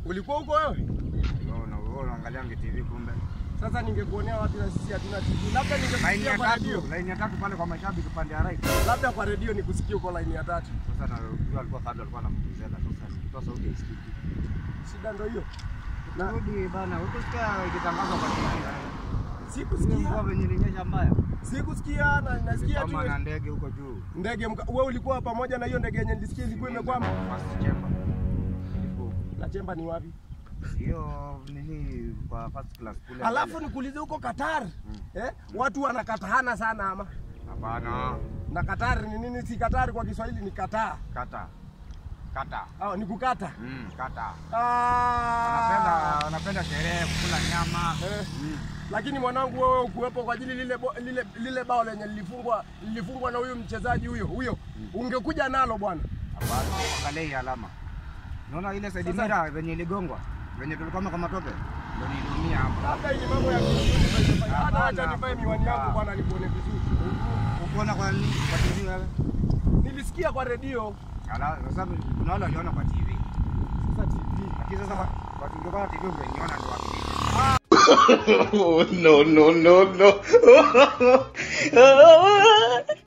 Ulikuwa huko wewe? Wewe unaangalia TV kumbe. Sasa ningekuonea wapi na sisi hatuna TV. Labda ningekusikia kwa radio. Line ya 3 pale kwa mashabiki pande ya right. Labda kwa radio nikusikie uko line ya 3. Sasa na yule alikuwa kabla alikuwa anamtuzela. Sasa kwa sauti isikiki. Shida ndio hiyo. Rudi bana, ukisikia ikitangazwa kwa TV. Sikusikia. Kwa venye linyesha mbaya. Sikusikia na nasikia tu. Kama na ndege huko juu. Ndege wewe ulikuwa pamoja na hiyo ndege yenye nilisikia ilikuwa imekwama. First chamber. Na chemba ni wapi? Hiyo nini kwa first class kule. Alafu nikuulize huko Qatar. Watu wanakatahana sana ama? Hapana. Na Qatar ni nini? Si Qatar kwa Kiswahili ni kataa. Kata. Ni kukata. Kata. Wanapenda sherehe, kula nyama. Lakini mwanangu wewe ukuwepo kwa ajili lile bao lenye lilifungwa na huyu mchezaji huyo. Ungekuja nalo bwana. Hapana, angalia alama. Unaona ile side mirror venye iligongwa, venye tulikuwa kama tope. Ndio nilumia hapo. Labda ni mambo ya kiufundi. Hata acha nivae miwani yangu bwana nikuone vizuri. Ukiona kwa nini kwa TV wewe? Nilisikia kwa radio. Sasa kuna wale waliona kwa TV. Sasa TV. Lakini sasa kwa tungekuwa TV ungeniona ndio wapi. Oh, no.